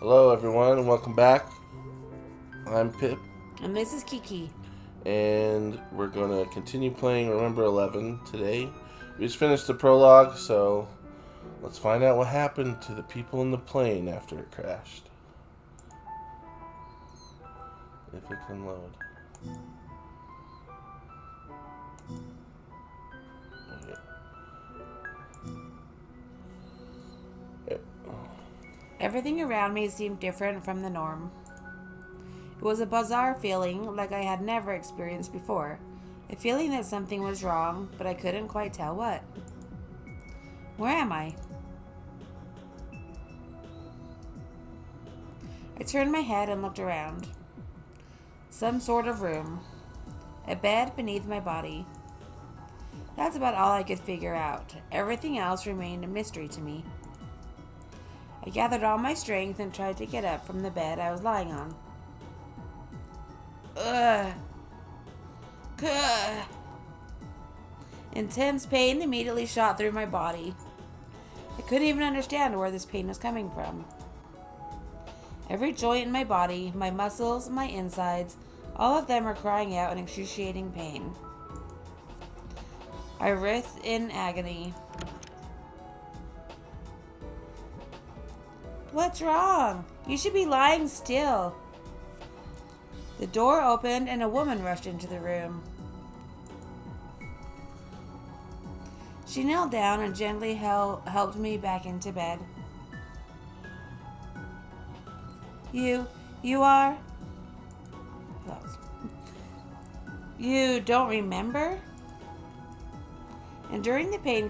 Hello, everyone, and welcome back. I'm Pip, And this is Kiki. and we're going to continue playing Remember 11 today. We just finished the prologue, so let's find out what happened to the people in the plane after it crashed. If it can load. Okay. Everything around me seemed different from the norm. It was a bizarre feeling like I had never experienced before. A feeling that something was wrong, but I couldn't quite tell what. Where am I? I turned my head and looked around. Some sort of room. A bed beneath my body. That's about all I could figure out. Everything else remained a mystery to me. I gathered all my strength and tried to get up from the bed I was lying on. Ugh. Ugh. Intense pain immediately shot through my body. I couldn't even understand where this pain was coming from. Every joint in my body, my muscles, my insides, all of them are crying out in excruciating pain. I writhed in agony. What's wrong? You should be lying still. The door opened and a woman rushed into the room. She knelt down and gently helped me back into bed. You are? You don't remember? And during the pain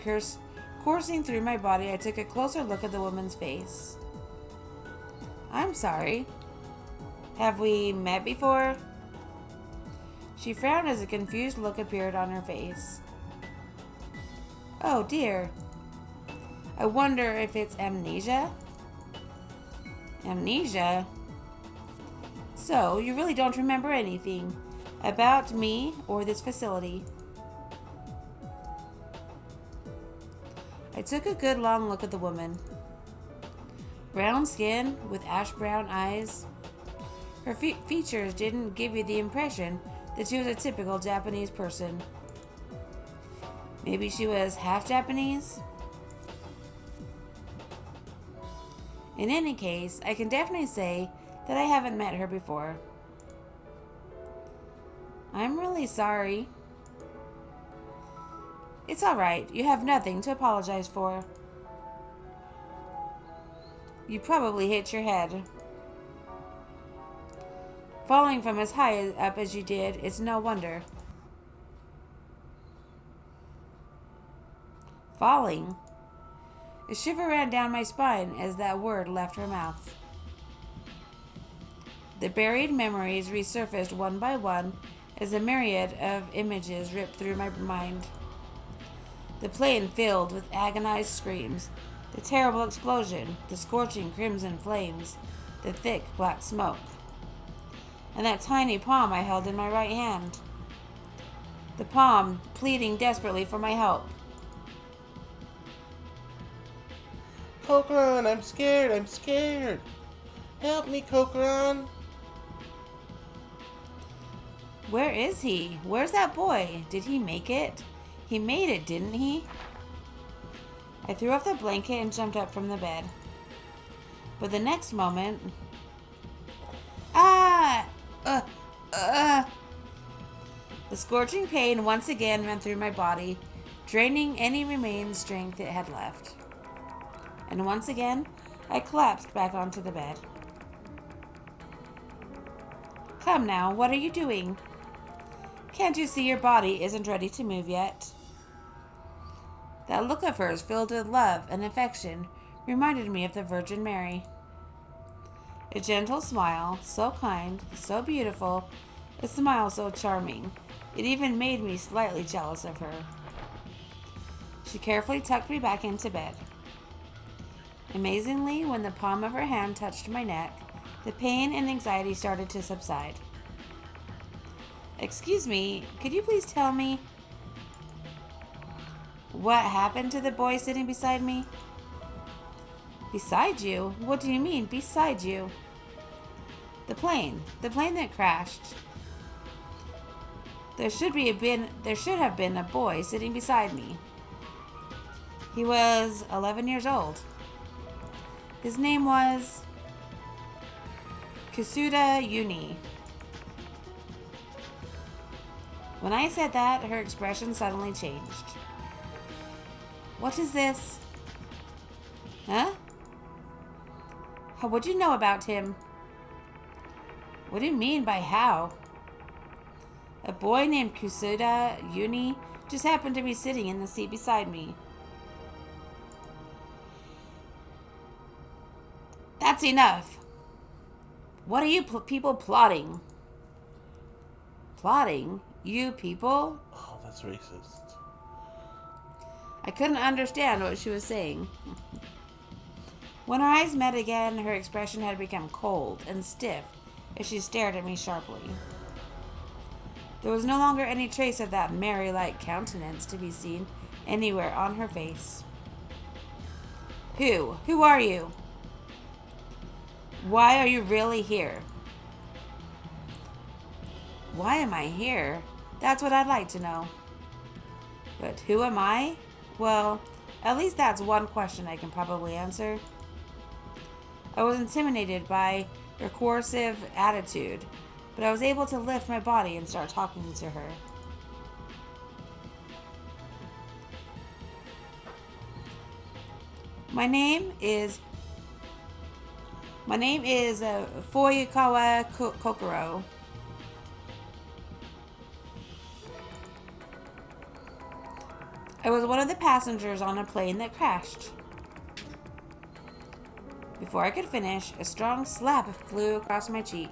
coursing through my body, I took a closer look at the woman's face. I'm sorry. Have we met before? She frowned as a confused look appeared on her face. Oh dear. I wonder if it's amnesia? Amnesia? So, you really don't remember anything about me or this facility? I took a good long look at the woman. Brown skin with ash brown eyes. Her features didn't give you the impression that she was a typical Japanese person. Maybe she was half Japanese? In any case, I can definitely say that I haven't met her before. I'm really sorry. It's alright, you have nothing to apologize for. You probably hit your head. Falling from as high up as you did, it's no wonder. Falling? A shiver ran down my spine as that word left her mouth. The buried memories resurfaced one by one as a myriad of images ripped through my mind. The plane filled with agonized screams, the terrible explosion, the scorching crimson flames, the thick black smoke, and that tiny palm I held in my right hand. The palm pleading desperately for my help. Kokoro, I'm scared. Help me, Kokoro. Where is he? Where's that boy? Did he make it? He made it, didn't he? I threw off the blanket and jumped up from the bed. But the next moment... Ah! The scorching pain once again ran through my body, draining any remaining strength it had left. And once again, I collapsed back onto the bed. Come now, what are you doing? Can't you see your body isn't ready to move yet? That look of hers, filled with love and affection, reminded me of the Virgin Mary. A gentle smile, so kind, so beautiful, a smile so charming. It even made me slightly jealous of her. She carefully tucked me back into bed. Amazingly, when the palm of her hand touched my neck, the pain and anxiety started to subside. Excuse me, could you please tell me what happened to the boy sitting beside me? Beside you? What do you mean, beside you? The plane that crashed. There should have been a boy sitting beside me. He was 11 years old. His name was Kasuda Uni. When I said that, her expression suddenly changed. What is this? Huh? What do you know about him? What do you mean by how? A boy named Kusuda Uni just happened to be sitting in the seat beside me. That's enough. What are you people plotting? Plotting? You people? Oh, that's racist. I couldn't understand what she was saying. When our eyes met again, her expression had become cold and stiff as she stared at me sharply. There was no longer any trace of that Mary-like countenance to be seen anywhere on her face. Who? Who are you? Why are you really here? Why am I here? That's what I'd like to know. But who am I? Well, at least that's one question I can probably answer. I was intimidated by her coercive attitude, but I was able to lift my body and start talking to her. My name is Fuyukawa Kokoro. I was one of the passengers on a plane that crashed. Before I could finish, a strong slap flew across my cheek.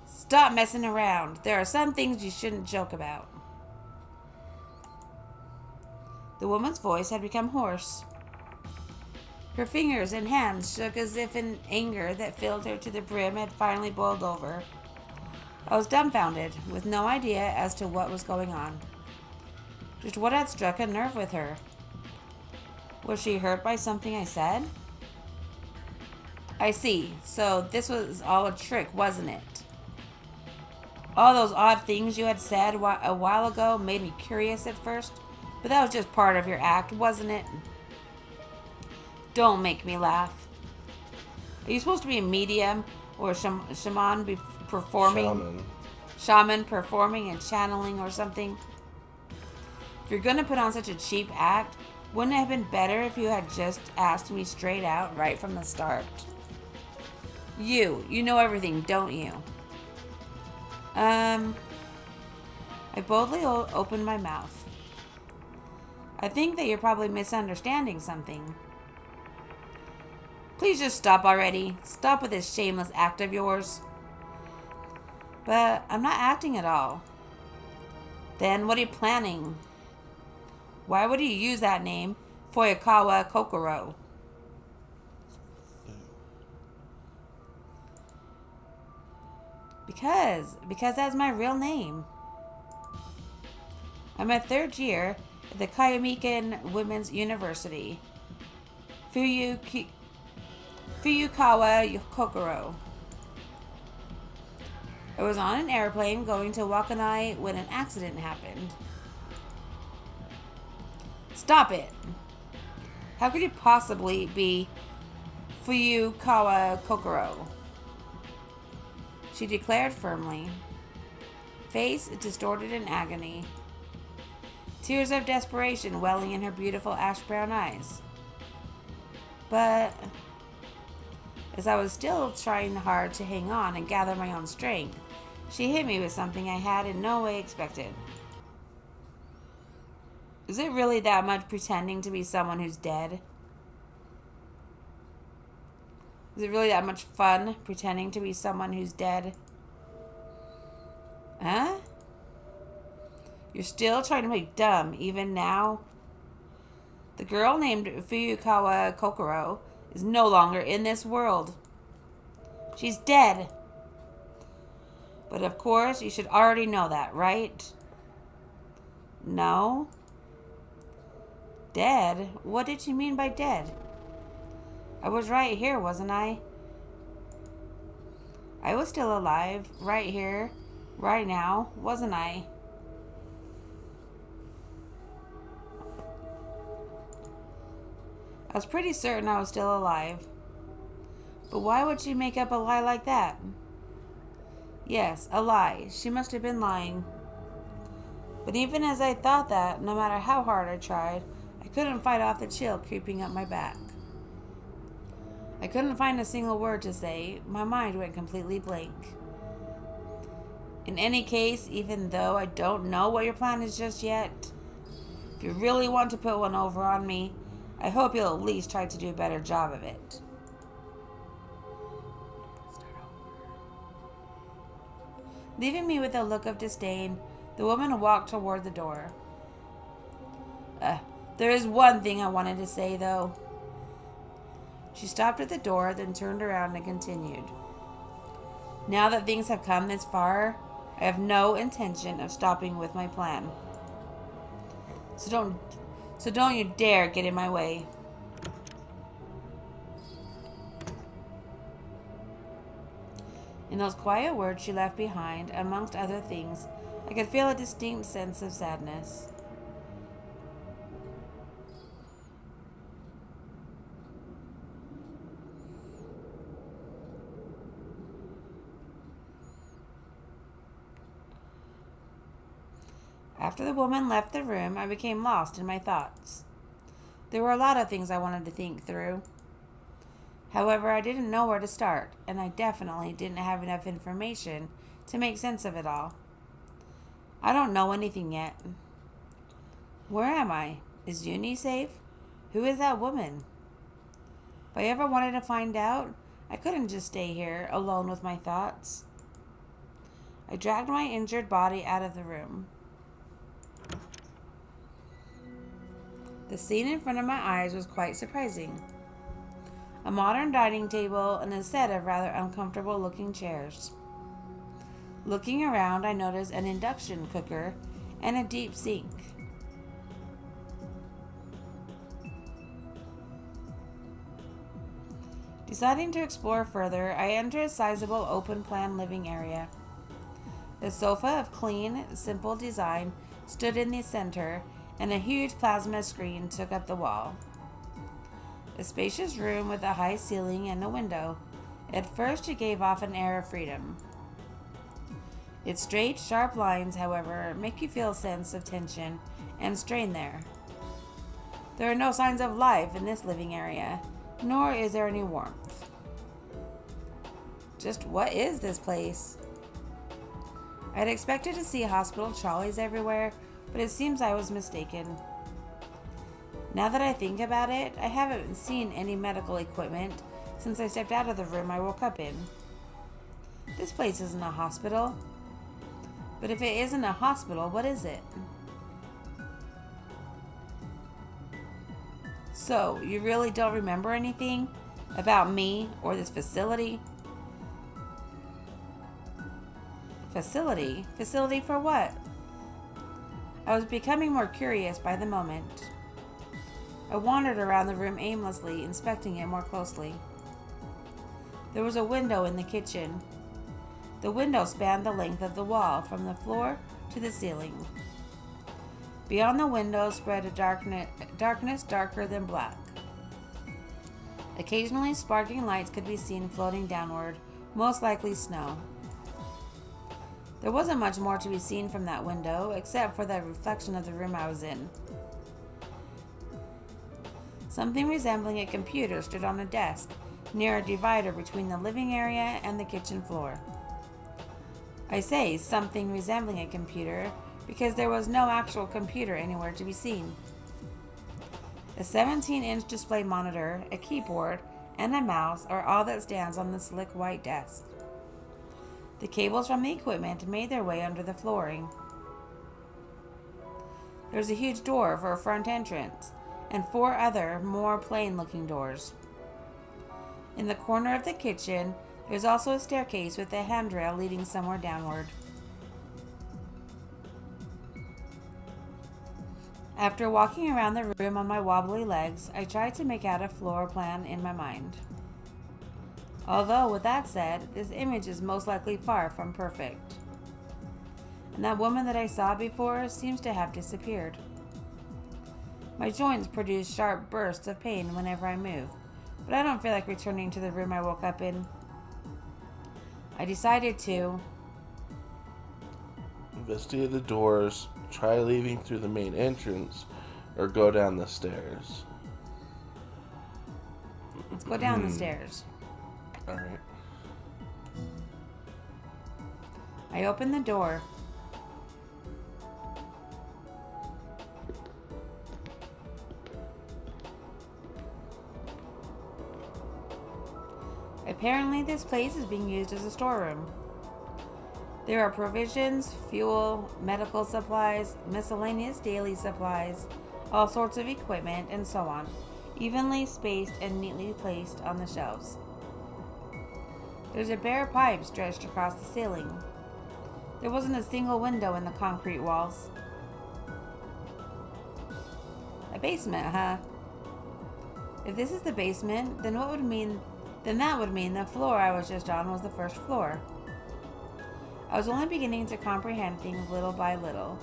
Stop messing around. There are some things you shouldn't joke about. The woman's voice had become hoarse. Her fingers and hands shook as if in anger that filled her to the brim had finally boiled over. I was dumbfounded, with no idea as to what was going on. Just what had struck a nerve with her. Was she hurt by something I said? I see. So this was all a trick, wasn't it? All those odd things you had said a while ago made me curious at first, but that was just part of your act, wasn't it? Don't make me laugh. Are you supposed to be a medium or a shaman performing? Shaman performing and channeling or something? If you're gonna put on such a cheap act, wouldn't it have been better if you had just asked me straight out right from the start? You know everything, don't you? I boldly opened my mouth. I think that you're probably misunderstanding something. Please just stop already. Stop with this shameless act of yours. But I'm not acting at all. Then what are you planning? Why would you use that name, Fuyukawa Kokoro? Because that's my real name. I'm a third year at the Kayamikan Women's University. Fuyukawa Kokoro. I was on an airplane going to Wakkanai when an accident happened. Stop it! How could you possibly be Fuyukawa Kokoro? She declared firmly, face distorted in agony, tears of desperation welling in her beautiful ash-brown eyes. But as I was still trying hard to hang on and gather my own strength, she hit me with something I had in no way expected. Is it really that much pretending to be someone who's dead? Is it really that much fun pretending to be someone who's dead? Huh? You're still trying to play dumb even now? The girl named Fuyukawa Kokoro is no longer in this world. She's dead. But of course, you should already know that, right? No? Dead? What did she mean by dead? I was right here, wasn't I? I was still alive, right here, right now, wasn't I? I was pretty certain I was still alive. But why would she make up a lie like that? Yes, a lie. She must have been lying. But even as I thought that, no matter how hard I tried, I couldn't fight off the chill creeping up my back. I couldn't find a single word to say. My mind went completely blank. In any case, even though I don't know what your plan is just yet, if you really want to put one over on me, I hope you'll at least try to do a better job of it. Leaving me with a look of disdain, the woman walked toward the door. There is one thing I wanted to say, though. She stopped at the door, then turned around and continued. Now that things have come this far, I have no intention of stopping with my plan. So don't you dare get in my way. In those quiet words she left behind, amongst other things, I could feel a distinct sense of sadness. After the woman left the room, I became lost in my thoughts. There were a lot of things I wanted to think through. However, I didn't know where to start, and I definitely didn't have enough information to make sense of it all. I don't know anything yet. Where am I? Is Uni safe? Who is that woman? If I ever wanted to find out, I couldn't just stay here, alone with my thoughts. I dragged my injured body out of the room. The scene in front of my eyes was quite surprising. A modern dining table and a set of rather uncomfortable looking chairs. Looking around, I noticed an induction cooker and a deep sink. Deciding to explore further, I entered a sizable open-plan living area. The sofa of clean, simple design stood in the center, and a huge plasma screen took up the wall. A spacious room with a high ceiling and a window. At first, it gave off an air of freedom. Its straight, sharp lines, however, make you feel a sense of tension and strain there. There are no signs of life in this living area, nor is there any warmth. Just what is this place? I'd expected to see hospital trolleys everywhere, but it seems I was mistaken. Now that I think about it, I haven't seen any medical equipment since I stepped out of the room I woke up in. This place isn't a hospital. But if it isn't a hospital, what is it? So, you really don't remember anything about me or this facility? Facility? Facility for what? I was becoming more curious by the moment. I wandered around the room aimlessly, inspecting it more closely. There was a window in the kitchen. The window spanned the length of the wall, from the floor to the ceiling. Beyond the window spread a darkness darker than black. Occasionally, sparkling lights could be seen floating downward, most likely snow. There wasn't much more to be seen from that window, except for the reflection of the room I was in. Something resembling a computer stood on a desk, near a divider between the living area and the kitchen floor. I say something resembling a computer because there was no actual computer anywhere to be seen. A 17-inch display monitor, a keyboard, and a mouse are all that stands on the slick white desk. The cables from the equipment made their way under the flooring. There's a huge door for a front entrance, and 4 other, more plain-looking doors. In the corner of the kitchen, there's also a staircase with a handrail leading somewhere downward. After walking around the room on my wobbly legs, I tried to make out a floor plan in my mind. Although, with that said, this image is most likely far from perfect. And that woman that I saw before seems to have disappeared. My joints produce sharp bursts of pain whenever I move, but I don't feel like returning to the room I woke up in. I decided to investigate the doors, try leaving through the main entrance, or go down the stairs. Let's go down the stairs. Alright. I opened the door. Apparently, this place is being used as a storeroom. There are provisions, fuel, medical supplies, miscellaneous daily supplies, all sorts of equipment, and so on, evenly spaced and neatly placed on the shelves. There's a bare pipe stretched across the ceiling. There wasn't a single window in the concrete walls. A basement, huh? If this is the basement, then that would mean the floor I was just on was the first floor. I was only beginning to comprehend things little by little,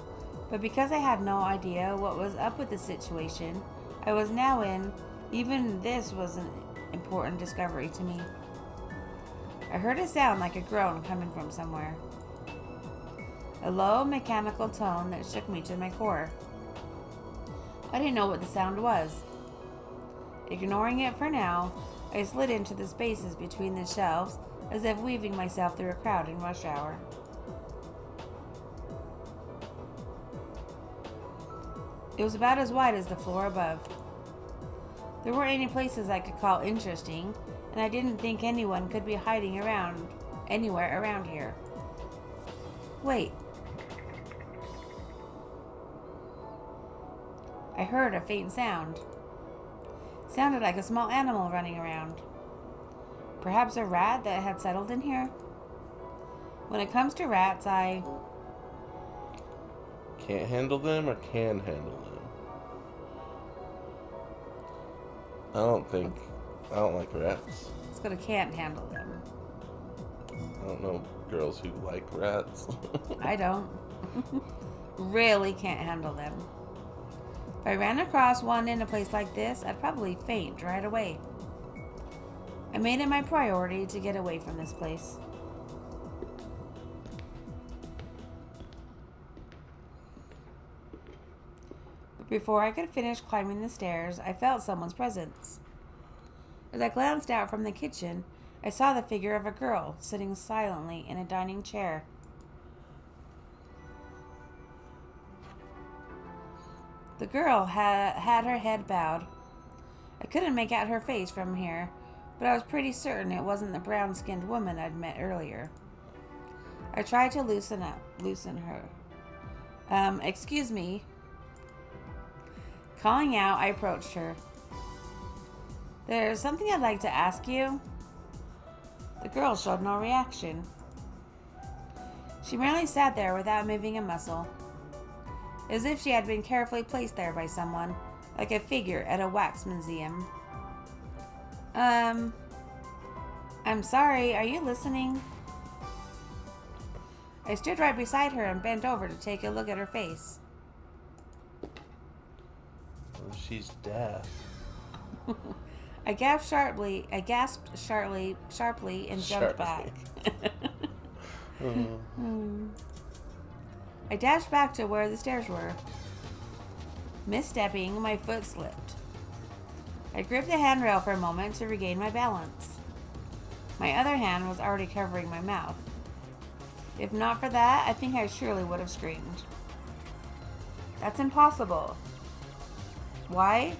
but because I had no idea what was up with the situation I was now in, even this was an important discovery to me. I heard a sound like a groan coming from somewhere. A low, mechanical tone that shook me to my core. I didn't know what the sound was. Ignoring it for now, I slid into the spaces between the shelves as if weaving myself through a crowd in rush hour. It was about as wide as the floor above. There weren't any places I could call interesting, and I didn't think anyone could be hiding around anywhere around here. Wait. I heard a faint sound. Sounded like a small animal running around. Perhaps a rat that had settled in here? When it comes to rats, I can't handle them or can handle them? I don't like rats. Let's go to can't handle them. I don't know girls who like rats. I don't. Really can't handle them. If I ran across one in a place like this, I'd probably faint right away. I made it my priority to get away from this place. But before I could finish climbing the stairs, I felt someone's presence. As I glanced out from the kitchen, I saw the figure of a girl sitting silently in a dining chair. The girl had her head bowed. I couldn't make out her face from here, but I was pretty certain it wasn't the brown-skinned woman I'd met earlier. I tried to loosen her. Excuse me. Calling out, I approached her. There's something I'd like to ask you. The girl showed no reaction. She merely sat there without moving a muscle, as if she had been carefully placed there by someone, like a figure at a wax museum. I'm sorry, are you listening? I stood right beside her and bent over to take a look at her face. She's deaf. I gasped sharply and jumped back. I dashed back to where the stairs were. Misstepping, my foot slipped. I gripped the handrail for a moment to regain my balance. My other hand was already covering my mouth. If not for that, I think I surely would have screamed. That's impossible. Why?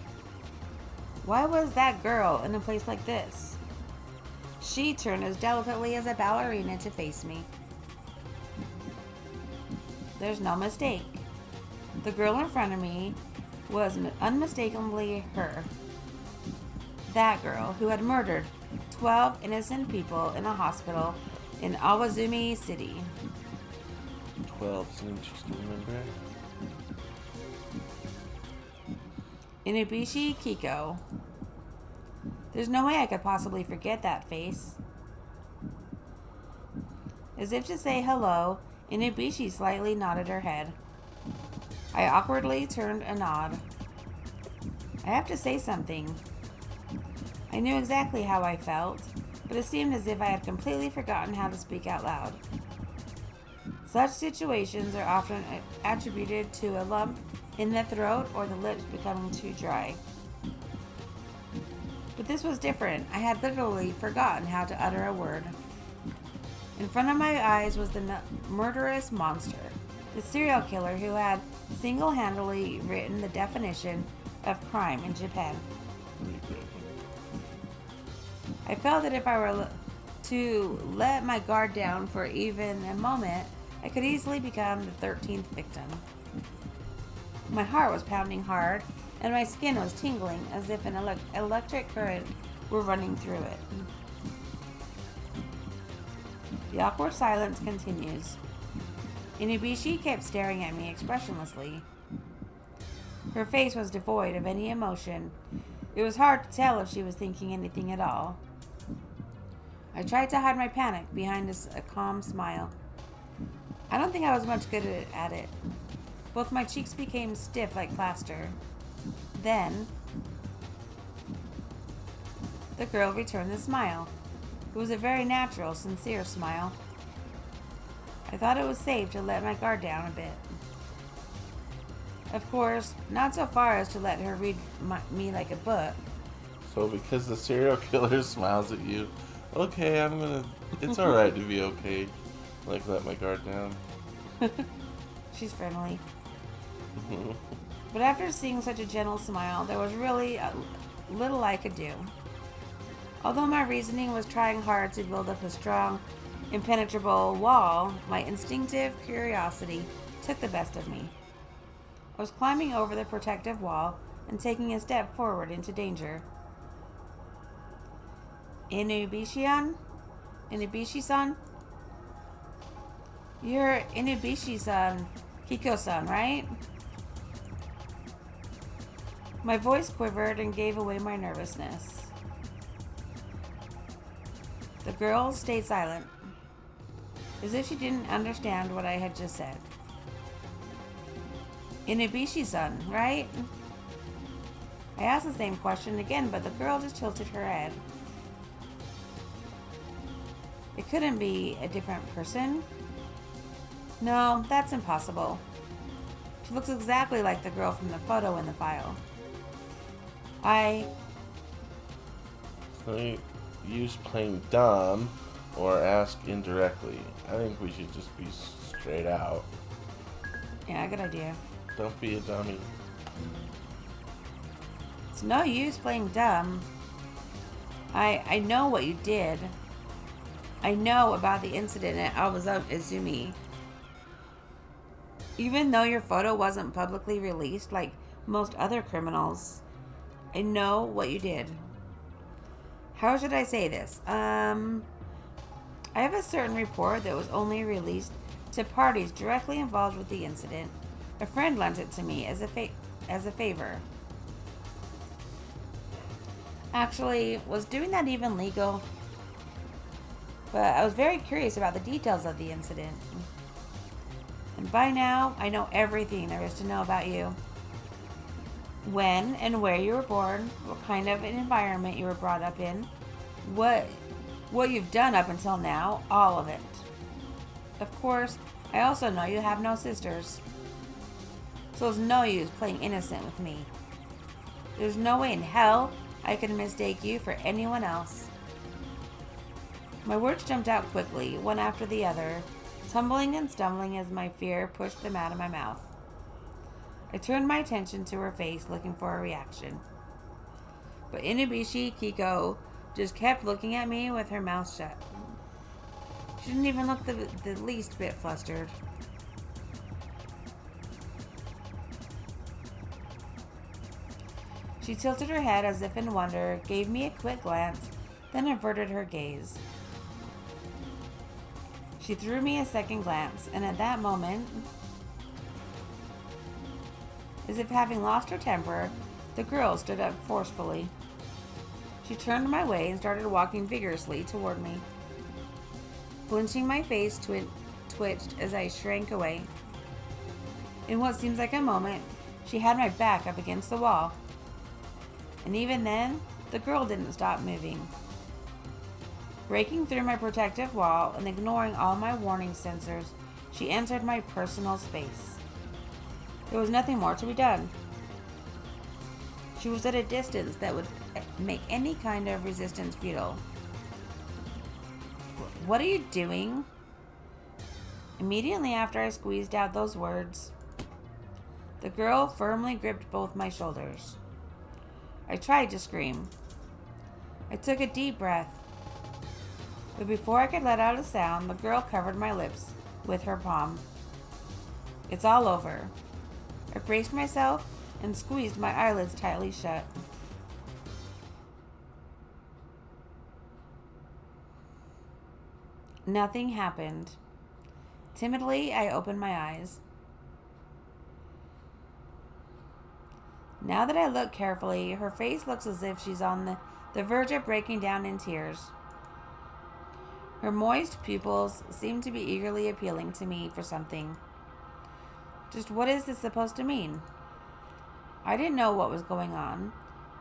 Why was that girl in a place like this? She turned as delicately as a ballerina to face me. There's no mistake. The girl in front of me was unmistakably her. That girl who had murdered 12 innocent people in a hospital in Awazumi City. 12 is an interesting number. Inubishi Kiko. There's no way I could possibly forget that face. As if to say hello, Inubishi slightly nodded her head. I awkwardly turned a nod. I have to say something. I knew exactly how I felt, but it seemed as if I had completely forgotten how to speak out loud. Such situations are often attributed to a lump in the throat or the lips becoming too dry. But this was different. I had literally forgotten how to utter a word. In front of my eyes was the murderous monster, the serial killer who had single-handedly written the definition of crime in Japan. I felt that if I were to let my guard down for even a moment, I could easily become the 13th victim. My heart was pounding hard, and my skin was tingling as if an electric current were running through it. The awkward silence continues. Inubishi kept staring at me expressionlessly. Her face was devoid of any emotion. It was hard to tell if she was thinking anything at all. I tried to hide my panic behind a calm smile. I don't think I was much good at it. Both my cheeks became stiff like plaster. Then, the girl returned the smile. It was a very natural, sincere smile. I thought it was safe to let my guard down a bit. Of course, not so far as to let her read me like a book. So because the serial killer smiles at you, okay, it's alright to be okay. Like, let my guard down. She's friendly. But after seeing such a gentle smile, there was really little I could do. Although my reasoning was trying hard to build up a strong, impenetrable wall, my instinctive curiosity took the best of me. I was climbing over the protective wall and taking a step forward into danger. Inubishi-san? You're Inubishi-san, Kiko-san, right? My voice quivered and gave away my nervousness. The girl stayed silent, as if she didn't understand what I had just said. Inubishi-san, right? I asked the same question again, but the girl just tilted her head. It couldn't be a different person. No, that's impossible. She looks exactly like the girl from the photo in the file. So you use playing dumb or ask indirectly. I think we should just be straight out. Yeah, good idea. Don't be a dummy. It's no use playing dumb. I know what you did. I know about the incident at Izumi. Even though your photo wasn't publicly released like most other criminals, I know what you did. How should I say this? I have a certain report that was only released to parties directly involved with the incident. A friend lent it to me as a favor. Actually, was doing that even legal? But I was very curious about the details of the incident. And by now, I know everything there is to know about you. When and where you were born, what kind of an environment you were brought up in, what you've done up until now, all of it. Of course, I also know you have no sisters. So it's no use playing innocent with me. There's no way in hell I could mistake you for anyone else. My words jumped out quickly, one after the other, tumbling and stumbling as my fear pushed them out of my mouth. I turned my attention to her face, looking for a reaction. But Inubishi Kiko just kept looking at me with her mouth shut. She didn't even look the least bit flustered. She tilted her head as if in wonder, gave me a quick glance, then averted her gaze. She threw me a second glance, and at that moment, as if having lost her temper, The girl stood up forcefully. She turned my way and started walking vigorously toward me. Flinching, my face twitched as I shrank away. In what seems like a moment, she had my back up against the wall. And even then, the girl didn't stop moving. Breaking through my protective wall and ignoring all my warning sensors, she entered my personal space. There was nothing more to be done. She was at a distance that would make any kind of resistance futile. What are you doing? Immediately after I squeezed out those words, the girl firmly gripped both my shoulders. I tried to scream. I took a deep breath. But before I could let out a sound, the girl covered my lips with her palm. It's all over. I braced myself and squeezed my eyelids tightly shut. Nothing happened. Timidly, I opened my eyes. Now that I look carefully, her face looks as if she's on the verge of breaking down in tears. Her moist pupils seem to be eagerly appealing to me for something. Just what is this supposed to mean? I didn't know what was going on,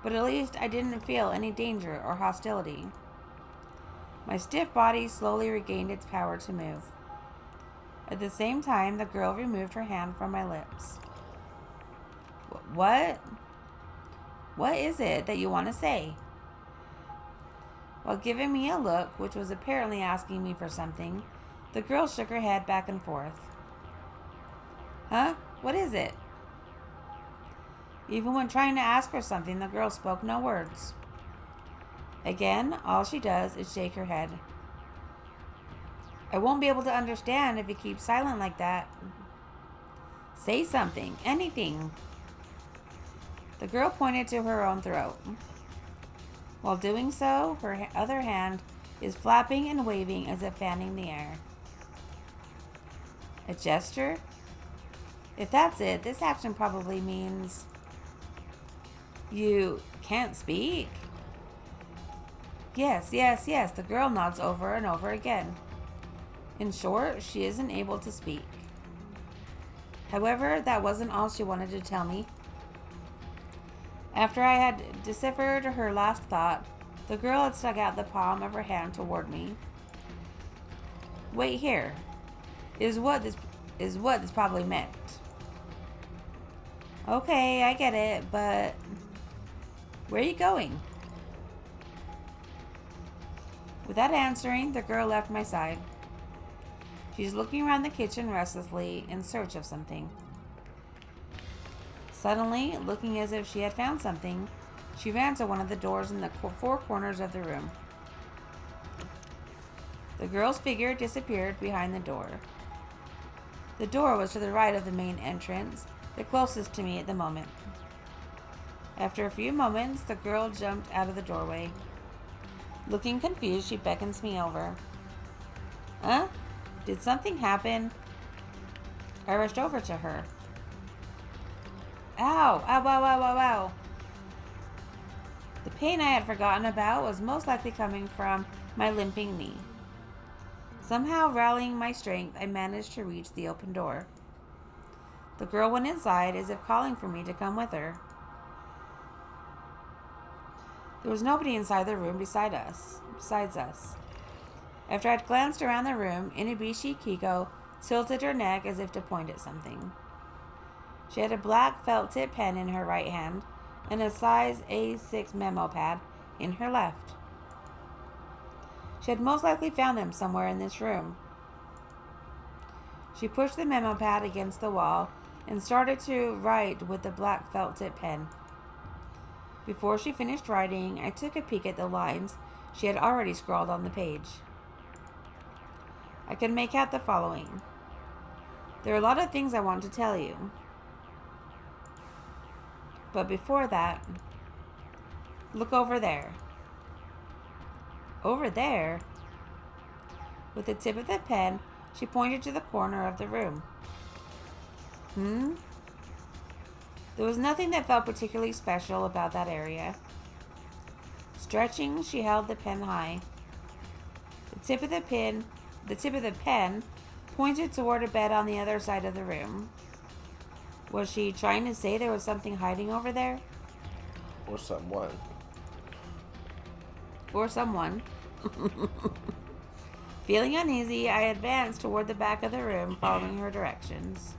but at least I didn't feel any danger or hostility. My stiff body slowly regained its power to move. At the same time, the girl removed her hand from my lips. What? What is it that you want to say? While giving me a look, which was apparently asking me for something, the girl shook her head back and forth. Huh? What is it? Even when trying to ask her something, the girl spoke no words. Again, all she does is shake her head. I won't be able to understand if you keep silent like that. Say something, anything. The girl pointed to her own throat. While doing so, her other hand is flapping and waving as if fanning the air. A gesture? If that's it, this action probably means you can't speak. Yes, the girl nods over and over again. In short, she isn't able to speak. However, that wasn't all she wanted to tell me. After I had deciphered her last thought, the girl had stuck out the palm of her hand toward me. Wait here, is what this probably meant. Okay, I get it, but where are you going? Without answering, the girl left my side. She's looking around the kitchen restlessly in search of something. Suddenly, looking as if she had found something, she ran to one of the doors in the four corners of the room. The girl's figure disappeared behind the door. The door was to the right of the main entrance, the closest to me at the moment. After a few moments, the girl jumped out of the doorway. Looking confused, she beckons me over. Huh? Did something happen? I rushed over to her. Ow! Ow, ow, ow, ow, ow. The pain I had forgotten about was most likely coming from my limping knee. Somehow rallying my strength, I managed to reach the open door. The girl went inside as if calling for me to come with her. There was nobody inside the room besides us. After I'd glanced around the room, Inabishi Kiko tilted her neck as if to point at something. She had a black felt tip pen in her right hand and a size A6 memo pad in her left. She had most likely found them somewhere in this room. She pushed the memo pad against the wall and started to write with the black felt tip pen. Before she finished writing, I took a peek at the lines she had already scrawled on the page. I could make out the following. There are a lot of things I want to tell you. But before that, look over there. Over there? With the tip of the pen, she pointed to the corner of the room. There was nothing that felt particularly special about that area. Stretching, she held the pen high. The tip of the pen pointed toward a bed on the other side of the room. Was she trying to say there was something hiding over there? Or someone. Or someone. Feeling uneasy, I advanced toward the back of the room, following her directions.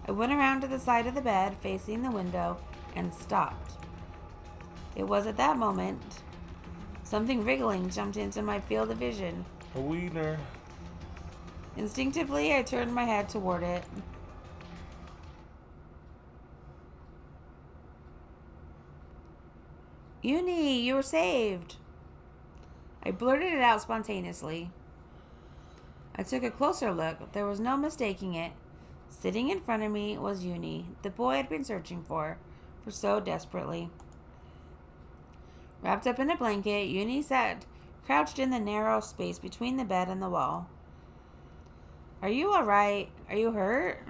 I went around to the side of the bed, facing the window, and stopped. It was at that moment something wriggling jumped into my field of vision. A wiener. Instinctively, I turned my head toward it. Uni, you were saved. I blurted it out spontaneously. I took a closer look. There was no mistaking it. Sitting in front of me was Uni, the boy I'd been searching for so desperately. Wrapped up in a blanket, Uni sat crouched in the narrow space between the bed and the wall. Are you all right? Are you hurt?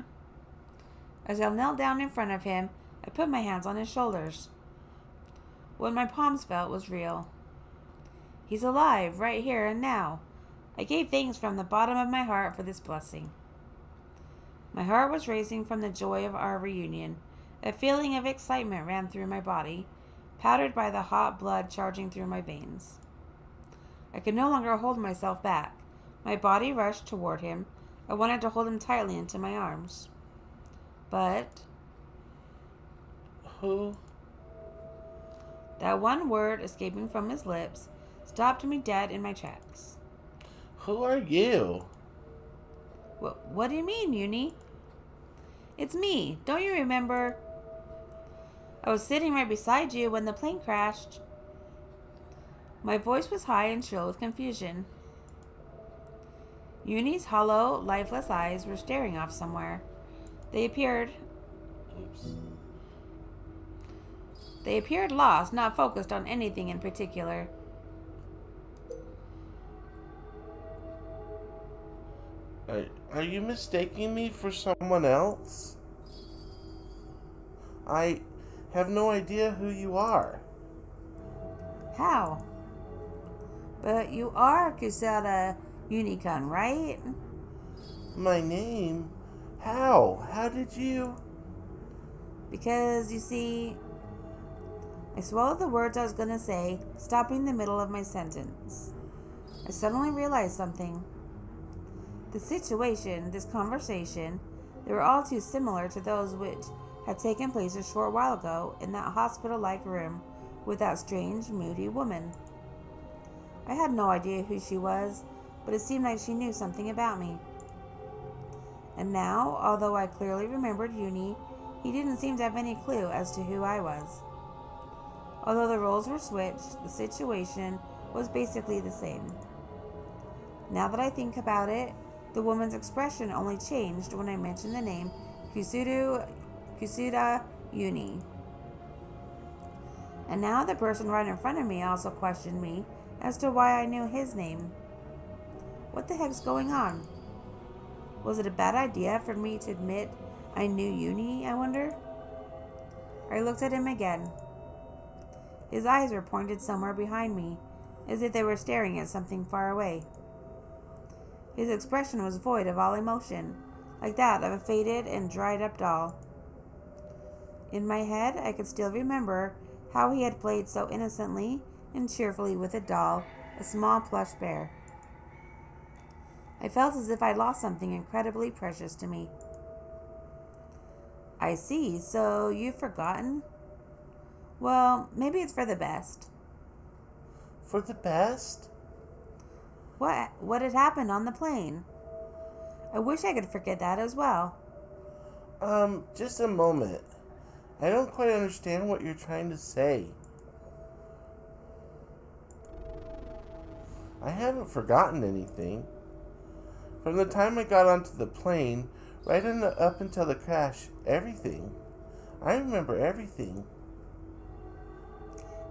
As I knelt down in front of him, I put my hands on his shoulders. What my palms felt was real. He's alive, right here and now. I gave thanks from the bottom of my heart for this blessing. My heart was racing from the joy of our reunion. A feeling of excitement ran through my body, powdered by the hot blood charging through my veins. I could no longer hold myself back. My body rushed toward him. I wanted to hold him tightly into my arms. But Who? that one word escaping from his lips stopped me dead in my tracks. Who are you? What do you mean, Uni? It's me. Don't you remember? I was sitting right beside you when the plane crashed. My voice was high and shrill with confusion. Uni's hollow, lifeless eyes were staring off somewhere. They appeared lost, not focused on anything in particular. Are you mistaking me for someone else? I have no idea who you are. How? But you are Kusada Unicon, right? My name? How? How did you? Because, you see, I swallowed the words I was going to say, stopping the middle of my sentence. I suddenly realized something. The situation, this conversation, they were all too similar to those which had taken place a short while ago in that hospital-like room with that strange, moody woman. I had no idea who she was, but it seemed like she knew something about me. And now, although I clearly remembered Uni, he didn't seem to have any clue as to who I was. Although the roles were switched, the situation was basically the same. Now that I think about it, the woman's expression only changed when I mentioned the name Kusada Uni. And now the person right in front of me also questioned me as to why I knew his name. What the heck's going on? Was it a bad idea for me to admit I knew Uni, I wonder? I looked at him again. His eyes were pointed somewhere behind me, as if they were staring at something far away. His expression was void of all emotion, like that of a faded and dried-up doll. In my head, I could still remember how he had played so innocently and cheerfully with a doll, a small plush bear. I felt as if I'd lost something incredibly precious to me. I see, so you've forgotten? Well, maybe it's for the best. For the best? What had happened on the plane? I wish I could forget that as well. Just a moment. I don't quite understand what you're trying to say. I haven't forgotten anything. From the time I got onto the plane, up until the crash, everything. I remember everything.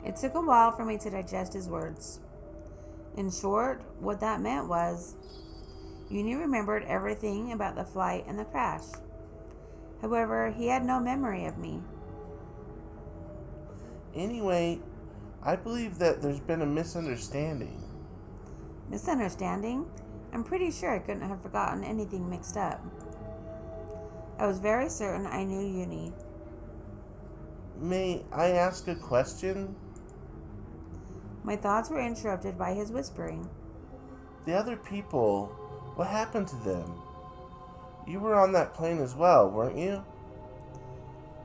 It took a while for me to digest his words. In short, what that meant was, Uni remembered everything about the flight and the crash. However, he had no memory of me. Anyway, I believe that there's been a misunderstanding. Misunderstanding? I'm pretty sure I couldn't have forgotten anything mixed up. I was very certain I knew Uni. May I ask a question? My thoughts were interrupted by his whispering. The other people, what happened to them? You were on that plane as well, weren't you?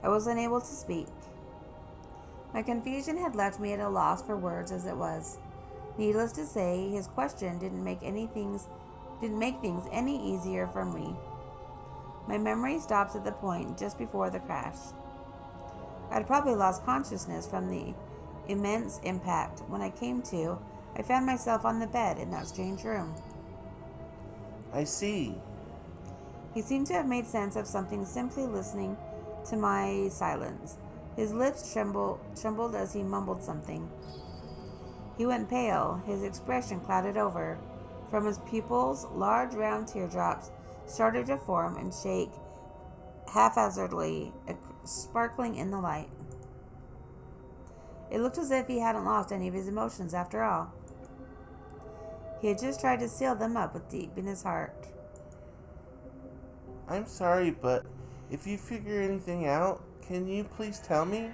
I was unable to speak. My confusion had left me at a loss for words as it was. Needless to say, his question didn't make things any easier for me. My memory stops at the point just before the crash. I'd probably lost consciousness from the immense impact. When I came to, I found myself on the bed in that strange room. I see. He seemed to have made sense of something simply listening to my silence. His lips trembled as he mumbled something. He went pale, his expression clouded over. From his pupils, large round teardrops started to form and shake haphazardly, sparkling in the light. It looked as if he hadn't lost any of his emotions after all. He had just tried to seal them up with deep in his heart. I'm sorry, but if you figure anything out, can you please tell me?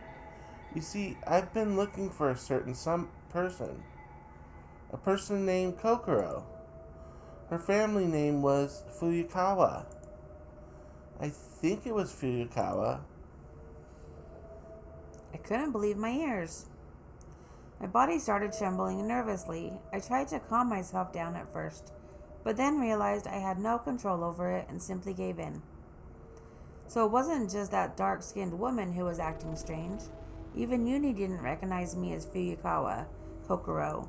You see, I've been looking for a certain person. A person named Kokoro. Her family name was Fuyukawa. I think it was Fuyukawa. I couldn't believe my ears. My body started trembling nervously. I tried to calm myself down at first, but then realized I had no control over it and simply gave in. So it wasn't just that dark-skinned woman who was acting strange. Even Uni didn't recognize me as Fuyukawa Kokoro.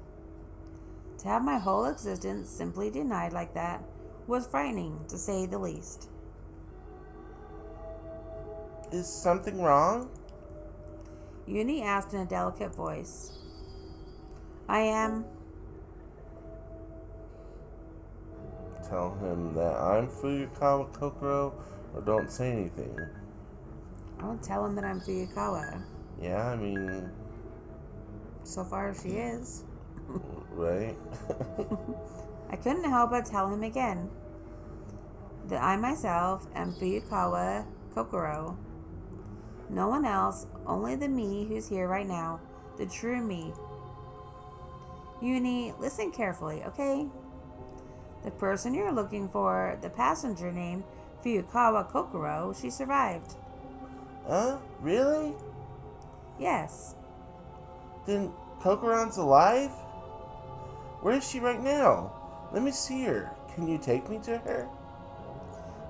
To have my whole existence simply denied like that was frightening, to say the least. Is something wrong? Uni asked in a delicate voice. I am... Tell him that I'm Fuyukawa Kokoro, or don't say anything. I won't tell him that I'm Fuyukawa. Yeah, I mean... So far she is. Right? I couldn't help but tell him again that I myself am Fuyukawa Kokoro. No one else, only the me who's here right now, the true me. Uni, listen carefully, okay? The person you're looking for, the passenger named Fuyukawa Kokoro, she survived. Really? Yes. Then Kokoron's alive? Where is she right now? Let me see her. Can you take me to her?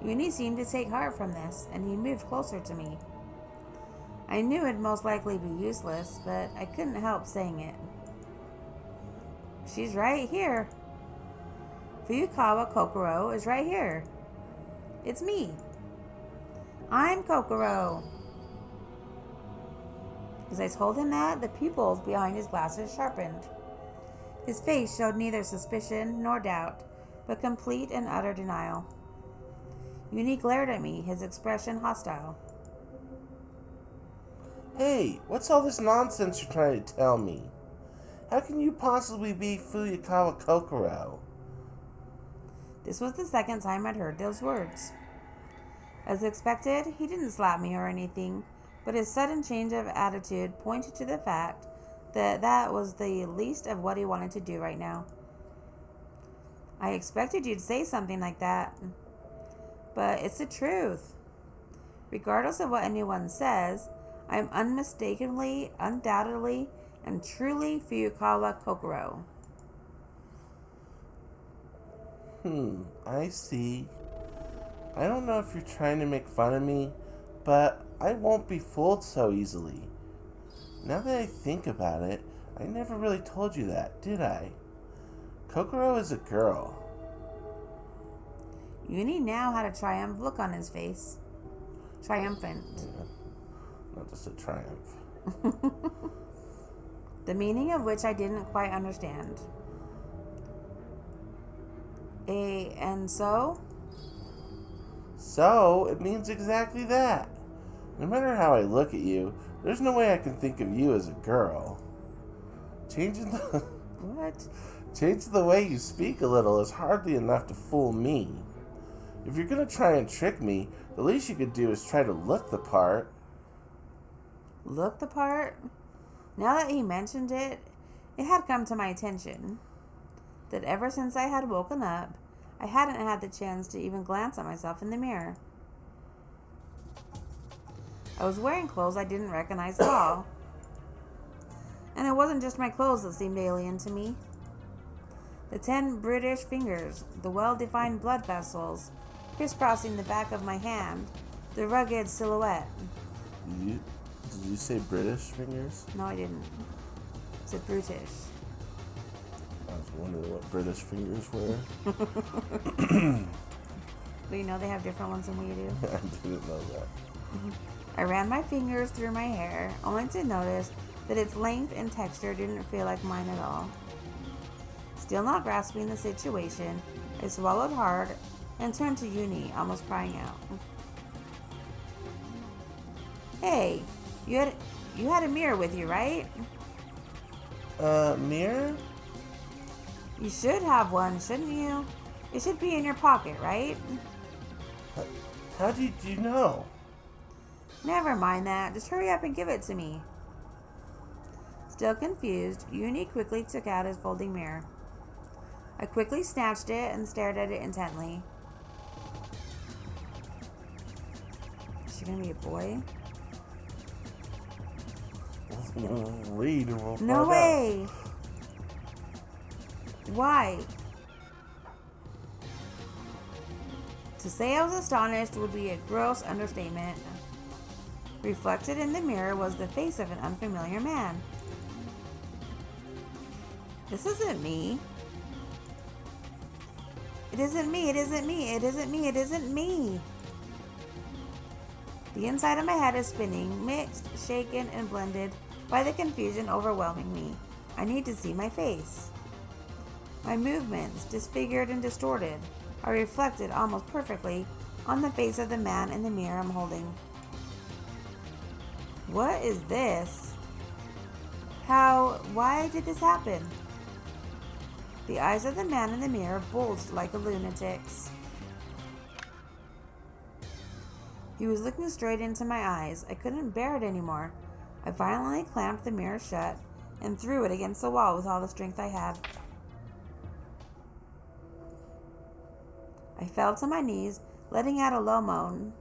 Uni seemed to take heart from this, and he moved closer to me. I knew it'd most likely be useless, but I couldn't help saying it. She's right here. Fuyukawa Kokoro is right here. It's me. I'm Kokoro. As I told him that, the pupils behind his glasses sharpened. His face showed neither suspicion nor doubt, but complete and utter denial. Uni glared at me, his expression hostile. Hey, what's all this nonsense you're trying to tell me? How can you possibly be Fuyukawa Kokoro? This was the second time I'd heard those words. As expected, he didn't slap me or anything, but his sudden change of attitude pointed to the fact that that was the least of what he wanted to do right now. I expected you'd say something like that, but it's the truth. Regardless of what anyone says, I'm unmistakably, undoubtedly, and truly Fuyukawa Kokoro. I see. I don't know if you're trying to make fun of me, but I won't be fooled so easily. Now that I think about it, I never really told you that, did I? Kokoro is a girl. Uni now had a triumph look on his face. Triumphant. Yeah, not just a triumph. The meaning of which I didn't quite understand. And so? So, it means exactly that. No matter how I look at you, There's no way I can think of you as a girl. Changing the What? Changing the way you speak a little is hardly enough to fool me. If you're gonna try and trick me, the least you could do is try to look the part. Look the part? Now that he mentioned it, it had come to my attention that ever since I had woken up, I hadn't had the chance to even glance at myself in the mirror. I was wearing clothes I didn't recognize at all. And it wasn't just my clothes that seemed alien to me. The 10 British fingers, the well-defined blood vessels, crisscrossing the back of my hand, the rugged silhouette. Did you say British fingers? No, I didn't. I said brutish. I was wondering what British fingers were. But you know they have different ones than we do. I didn't know that. I ran my fingers through my hair, only to notice that its length and texture didn't feel like mine at all. Still not grasping the situation, I swallowed hard and turned to Uni, almost crying out. Hey, you had a mirror with you, right? Mirror? You should have one, shouldn't you? It should be in your pocket, right? How did you know? Never mind that. Just hurry up and give it to me. Still confused, Uni quickly took out his folding mirror. I quickly snatched it and stared at it intently. Is she gonna be a boy? We'll read and we'll find No out. way! Why? To say I was astonished would be a gross understatement. Reflected in the mirror was the face of an unfamiliar man. This isn't me. It isn't me, it isn't me, it isn't me, it isn't me. The inside of my head is spinning, mixed, shaken, and blended by the confusion overwhelming me. I need to see my face. My movements, disfigured and distorted, are reflected almost perfectly on the face of the man in the mirror I'm holding. What is this? Why did this happen? The eyes of the man in the mirror bulged like a lunatic's. He was looking straight into my eyes. I couldn't bear it anymore. I violently clamped the mirror shut and threw it against the wall with all the strength I had. I fell to my knees, letting out a low moan.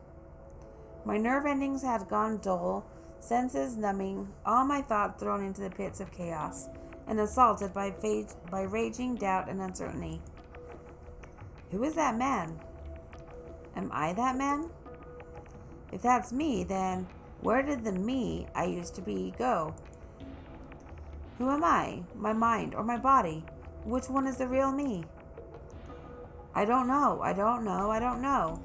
My nerve endings had gone dull, senses numbing, all my thoughts thrown into the pits of chaos, and assaulted by raging doubt and uncertainty. Who is that man? Am I that man? If that's me, then where did the me I used to be go? Who am I? My mind or my body? Which one is the real me? I don't know.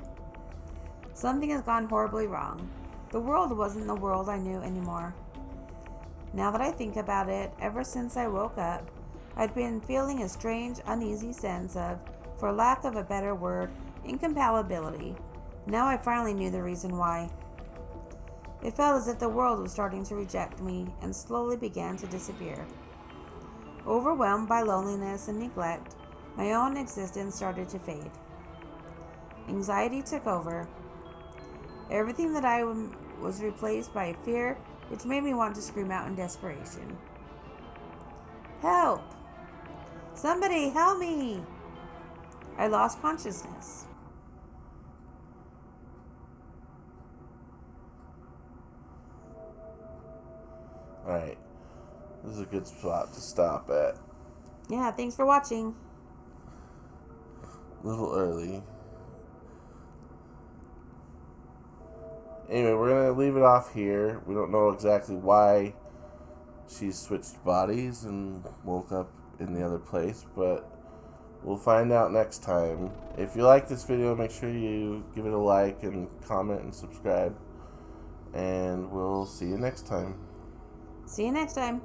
Something has gone horribly wrong. The world wasn't the world I knew anymore. Now that I think about it, ever since I woke up, I'd been feeling a strange, uneasy sense of, for lack of a better word, incompatibility. Now I finally knew the reason why. It felt as if the world was starting to reject me and slowly began to disappear. Overwhelmed by loneliness and neglect, my own existence started to fade. Anxiety took over. Everything that I was replaced by fear, which made me want to scream out in desperation. Help! Somebody help me! I lost consciousness. Alright. This is a good spot to stop at. Yeah, thanks for watching. A little early. Anyway, we're going to leave it off here. We don't know exactly why she switched bodies and woke up in the other place, but we'll find out next time. If you like this video, make sure you give it a like and comment and subscribe. And we'll see you next time. See you next time.